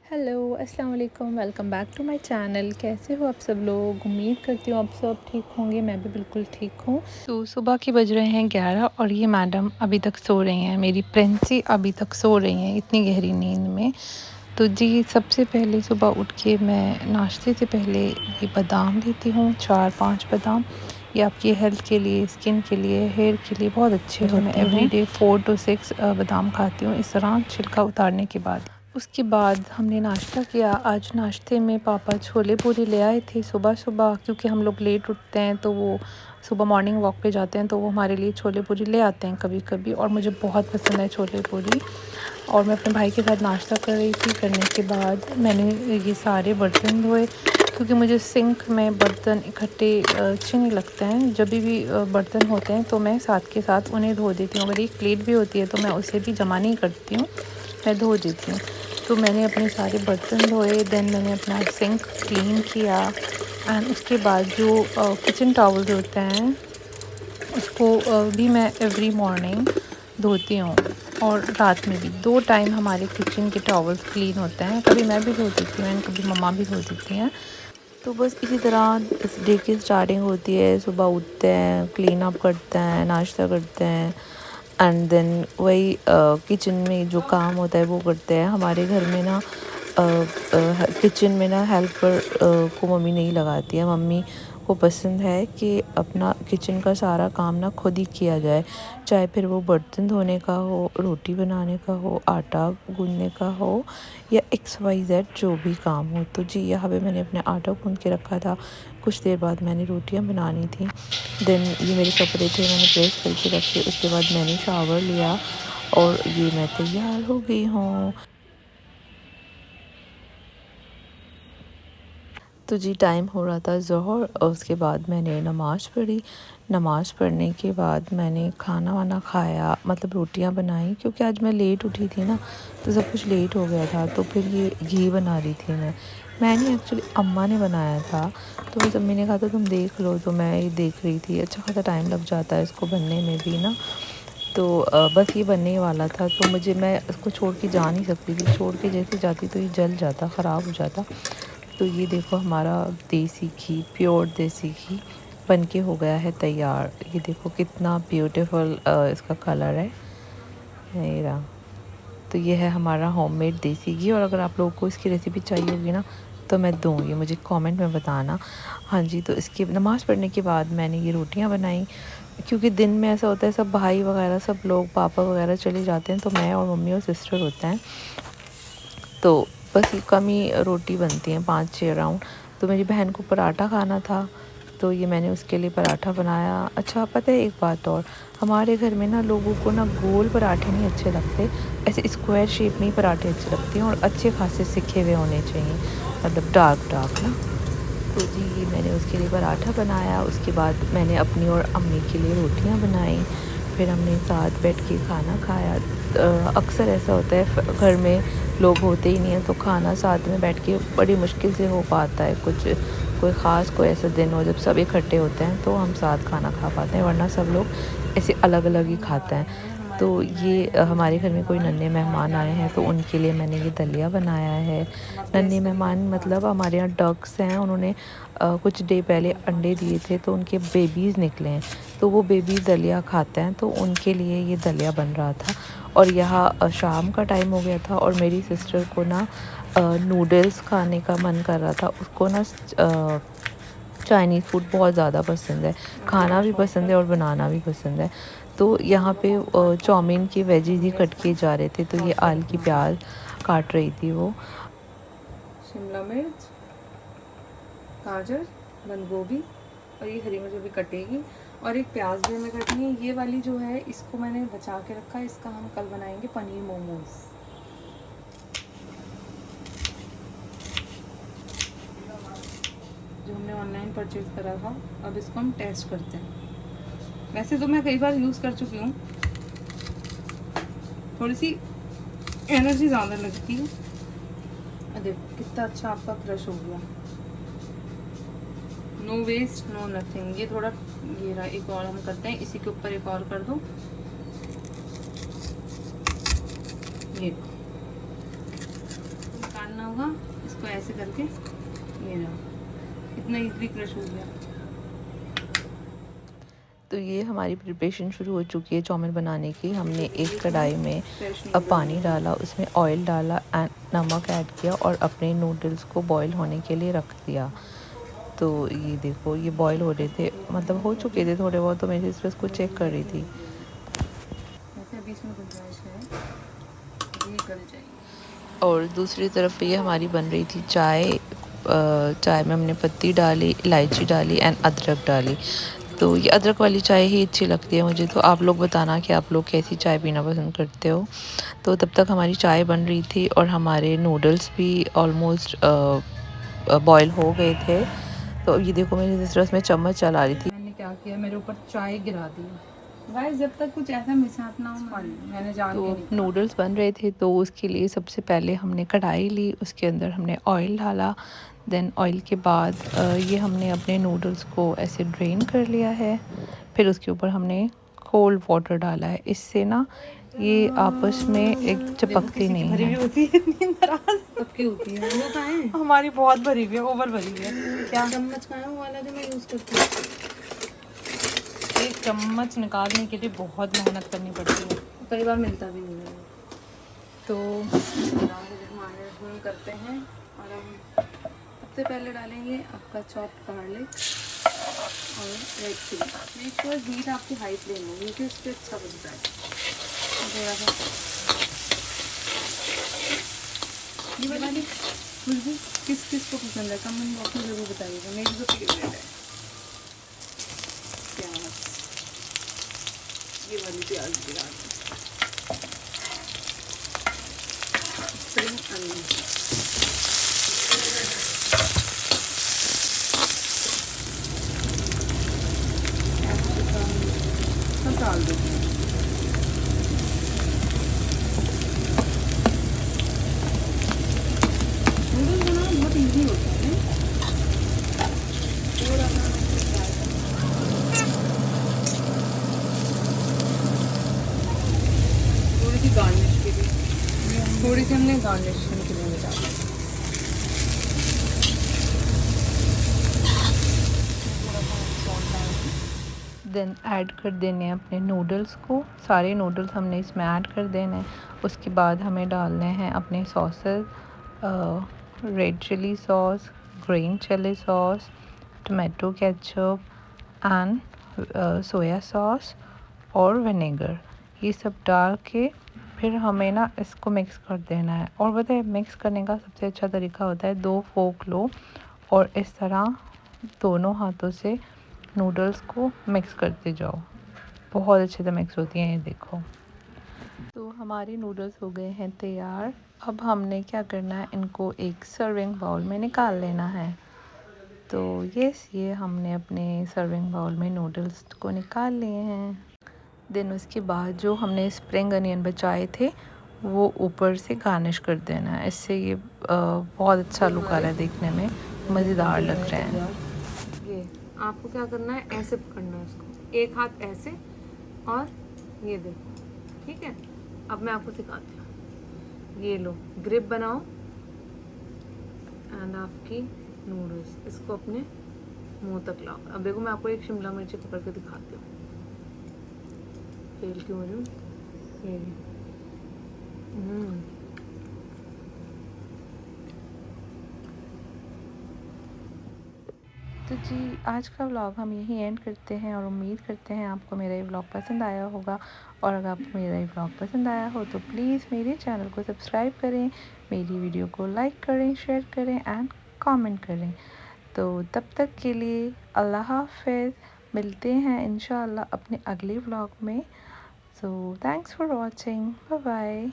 Hello अस्सलाम वालेकुम, welcome back to my channel. कैसे हो आप सब लोग? उम्मीद करती हूँ आप सब ठीक होंगे। मैं भी बिल्कुल ठीक हूँ। तो सुबह के बज रहे हैं 11 और ये मैडम अभी तक सो रही हैं। मेरी प्रिंसी अभी तक सो रही हैं इतनी गहरी नींद में। तो जी, सबसे पहले सुबह उठ के मैं नाश्ते से पहले ये बादाम लेती हूँ, 4-5 बादाम। ये आपकी हेल्थ के लिए, स्किन के लिए, हेयर के लिए बहुत अच्छे होते हैं। मैं एवरीडे 4 टू 6 बादाम खाती हूँ इस तरह छिलका उतारने के बाद। उसके बाद हमने नाश्ता किया। आज नाश्ते में पापा छोले पूरी ले आए थे सुबह-सुबह, क्योंकि हम लोग लेट उठते हैं तो वो सुबह मॉर्निंग वॉक पे जाते हैं, तो वो हमारे लिए छोले पूरी ले आते हैं कभी-कभी, और मुझे बहुत पसंद है छोले पूरी। और मैं अपने भाई के साथ नाश्ता कर रही थी। करने के बाद मैंने ये सारे बर्तन धोए, क्योंकि मुझे सिंक में बर्तन इकट्ठे अच्छे नहीं लगते हैं। जब भी बर्तन होते हैं तो मैं साथ के साथ उन्हें धो देती हूँ। अगर एक प्लेट भी होती है तो मैं उसे भी जमा नहीं करती हूँ, मैं धो देती हूँ। तो मैंने अपने सारे बर्तन धोए, देन मैंने अपना सिंक क्लीन किया। एंड उसके बाद जो किचन टॉवल्स होते हैं उसको भी मैं एवरी मॉर्निंग धोती हूँ, और रात में भी 2 टाइम हमारे किचन के टॉवल्स क्लीन होते हैं। कभी मैं भी धो देती हूँ एंड कभी मम्मा भी धो देती हैं। तो बस इसी तरह इस डे की स्टार्टिंग होती है। सुबह उठते हैं, क्लीन अप करते हैं, नाश्ता करते हैं, एंड देन वही किचन में जो काम होता है वो करते हैं। हमारे घर में ना किचन में ना हेल्पर को मम्मी नहीं लगाती है। मम्मी को पसंद है कि अपना किचन का सारा काम ना खुद ही किया जाए, चाहे फिर वो बर्तन धोने का हो, रोटी बनाने का हो, आटा गूंदने का हो, या XYZ जो भी काम हो। तो जी, यहाँ पे मैंने अपने आटा गूंद के रखा था। कुछ देर बाद मैंने रोटियां बनानी थी। देन ये मेरे कपड़े थे, मैंने प्रेस करके रखे। उसके बाद मैंने शावर लिया और ये मैं तैयार हो गई हूँ। तो जी, टाइम हो रहा था ज़ोहर, और उसके बाद मैंने नमाज़ पढ़ी। नमाज़ पढ़ने के बाद मैंने खाना वाना खाया, मतलब रोटियां बनाई, क्योंकि आज मैं लेट उठी थी ना, तो सब कुछ लेट हो गया था। तो फिर ये घी बना रही थी मैं नहीं, एक्चुअली अम्मा ने बनाया था। तो बस अम्मी ने कहा था तुम देख लो, तो मैं ये देख रही थी। अच्छा खासा टाइम लग जाता है इसको बनने में भी ना। तो बस ये बनने वाला था, तो मैं इसको छोड़ के जा नहीं सकती थी। छोड़ के जैसे जाती तो ये जल जाता, ख़राब हो जाता। तो ये देखो, हमारा देसी घी, प्योर देसी घी बन के हो गया है तैयार। ये देखो कितना ब्यूटीफुल इसका कलर है, ये रहा। तो ये है हमारा होममेड देसी घी। और अगर आप लोगों को इसकी रेसिपी चाहिए होगी ना, तो मैं दूँगी, मुझे कमेंट में बताना। हाँ जी, तो इसकी नमाज़ पढ़ने के बाद मैंने ये रोटियां बनाई, क्योंकि दिन में ऐसा होता है सब भाई वगैरह, सब लोग, पापा वगैरह चले जाते हैं, तो मैं और मम्मी और सिस्टर होते हैं। तो बस ये कम ही रोटी बनती हैं, 5-6 राउंड। तो मेरी बहन को पराठा खाना था, तो ये मैंने उसके लिए पराठा बनाया। अच्छा, पता है एक बात और, हमारे घर में ना लोगों को ना गोल पराठे नहीं अच्छे लगते, ऐसे स्क्वायर शेप में ही पराठे अच्छे लगते हैं, और अच्छे खासे सिके हुए होने चाहिए, मतलब डार्क डार्क ना। तो जी, ये मैंने उसके लिए पराठा बनाया। उसके बाद मैंने अपनी और अम्मी के लिए रोटियां बनाई। फिर हमने साथ बैठ के खाना खाया। अक्सर ऐसा होता है घर में लोग होते ही नहीं हैं, तो खाना साथ में बैठ के बड़ी मुश्किल से हो पाता है। कुछ कोई ख़ास कोई ऐसा दिन हो जब सब इकट्ठे होते हैं तो हम साथ खाना खा पाते हैं, वरना सब लोग ऐसे अलग अलग ही खाते हैं। तो ये हमारे घर में कोई नन्हे मेहमान आए हैं, तो उनके लिए मैंने ये दलिया बनाया है। नन्हे मेहमान मतलब हमारे यहाँ डक्स हैं, उन्होंने कुछ डे पहले अंडे दिए थे, तो उनके बेबीज़ निकले हैं, तो वो बेबी दलिया खाते हैं, तो उनके लिए ये दलिया बन रहा था। और यहाँ शाम का टाइम हो गया था, और मेरी सिस्टर को ना नूडल्स खाने का मन कर रहा था। उसको ना चाइनीज़ फूड बहुत ज़्यादा पसंद है, खाना भी पसंद है और बनाना भी पसंद है। तो यहाँ पे चाउमीन की वेजीज ही कट किए जा रहे थे, तो ये आल की प्याज काट रही थी वो। शिमला मिर्च, गाजर, बंद गोभी, और ये हरी मिर्च भी कटेगी, और एक प्याज भी हमें कटनी है। ये वाली जो है इसको मैंने बचा के रखा है, इसका हम कल बनाएंगे पनीर मोमोज, जो हमने ऑनलाइन परचेज करा था। अब इसको हम टेस्ट करते हैं। वैसे तो मैं कई बार यूज़ कर चुकी हूँ, थोड़ी सी एनर्जी ज़्यादा लगती है। देखो कितना अच्छा आपका क्रश हो गया, नो वेस्ट नो नथिंग। ये थोड़ा ये रहा, एक और हम करते हैं, इसी के ऊपर एक और कर दो। ये निकालना करना होगा इसको ऐसे करके, ये ना इतना इजीली क्रश हो गया। तो ये हमारी प्रिपरेशन शुरू हो चुकी है चाउमीन बनाने की। हमने एक कढ़ाई में अब पानी डाला, उसमें ऑयल डाला एंड नमक ऐड किया और अपने नूडल्स को बॉईल होने के लिए रख दिया। तो ये देखो ये बॉईल हो रहे थे, मतलब हो चुके थे थोड़े बहुत, तो मेरी सिस्टर उसको चेक कर रही थी। वैसे अभी इसमें गुंजाइश है, ये गल जाएगी। और दूसरी तरफ ये हमारी बन रही थी चाय। चाय में हमने पत्ती डाली, इलायची डाली एंड अदरक डाली। तो ये अदरक वाली चाय ही अच्छी लगती है मुझे। तो आप लोग बताना कि आप लोग कैसी चाय पीना पसंद करते हो। तो तब तक हमारी चाय बन रही थी और हमारे नूडल्स भी ऑलमोस्ट बॉयल हो गए थे। तो ये देखो मेरी सिस्टर उसमें चम्मच चला रही थी। मैंने क्या किया, मेरे ऊपर चाय गिरा दी। गाइस जब तक कुछ ऐसा मिसहैप ना हो, मैंने जान तो के नहीं कहा। नूडल्स बन रहे थे, तो उसके लिए सबसे पहले हमने कढ़ाई ली, उसके अंदर हमने ऑयल डाला। देन ऑयल के बाद ये हमने अपने नूडल्स को ऐसे ड्रेन कर लिया है। फिर उसके ऊपर हमने कोल्ड वाटर डाला है, इससे ना ये आपस में एक चिपकती नहीं भरी हुई है। होती है इतनी नाराज सबकी होती है। वो कहाँ है? हमारी बहुत भरी हुई है, ओवर भरी हुई है। क्या चम्मच कहाँ है वो वाला जो मैं यूज़ करती हूँ? एक चम्मच निकालने के लिए बहुत मेहनत करनी पड़ती है। कई बार मिलता भी नहीं है। तो हम करते हैं और हम सबसे पहले डालेंगे आपका चॉप्ड गार्लिक और red chilli. Make sure heat आपकी हाई फ्लेम हो, क्योंकि उससे अच्छा बनता है। थोड़ा सा ये वाली खुशबू किस किस को पसंद है कमेंट बॉक्स में ज़रूर बताइएगा। मेरी तो फेवरेट है प्याज। ये वाली प्याज भी डाल दें। स्प्रिंग अनियन सब डाल देते हैं। नूडल्स बनाना बहुत इजी होता है। थोड़ा सा थोड़ी सी गार्निश के लिए, थोड़ी सी हमने गार्निश के लिए डाली। देन ऐड कर देने हैं अपने नूडल्स को। सारे नूडल्स हमने इसमें ऐड कर देने हैं। उसके बाद हमें डालने हैं अपने sauces, red chilli sauce, green chilli sauce, tomato ketchup and soya sauce और विनेगर। ये सब डाल के फिर हमें ना इसको मिक्स कर देना है। और पता है मिक्स करने का सबसे अच्छा तरीका होता है, 2 फोक लो और इस तरह दोनों हाथों से नूडल्स को मिक्स करते जाओ। बहुत अच्छे से मिक्स होती हैं, ये देखो। तो हमारे नूडल्स हो गए हैं तैयार। अब हमने क्या करना है, इनको एक सर्विंग बाउल में निकाल लेना है। तो ये हमने अपने सर्विंग बाउल में नूडल्स को निकाल लिए हैं। देन उसके बाद जो हमने स्प्रिंग अनियन बचाए थे वो ऊपर से गार्निश कर देना है। इससे ये बहुत अच्छा लुक आ रहा है, देखने में मज़ेदार लग रहा है। ये आपको क्या करना है, ऐसे पकड़ना है उसको, एक हाथ ऐसे और ये देखो, ठीक है। अब मैं आपको सिखाती हूँ। ये लो, ग्रिप बनाओ एंड आपकी नूडल्स, इसको अपने मुंह तक लाओ। अब देखो मैं आपको एक शिमला मिर्ची पकड़ के दिखाती हूँ। फेल क्यों हो रही हूँ, ये तो जी आज का व्लॉग हम यहीं एंड करते हैं और उम्मीद करते हैं आपको मेरा ये व्लॉग पसंद आया होगा। और अगर आपको मेरा ये व्लॉग पसंद आया हो तो प्लीज़ मेरे चैनल को सब्सक्राइब करें, मेरी वीडियो को लाइक करें, शेयर करें एंड कमेंट करें। तो तब तक के लिए अल्लाह हाफ़िज़। मिलते हैं इंशाअल्लाह अपने अगले व्लॉग में। So thanks for watching, bye bye.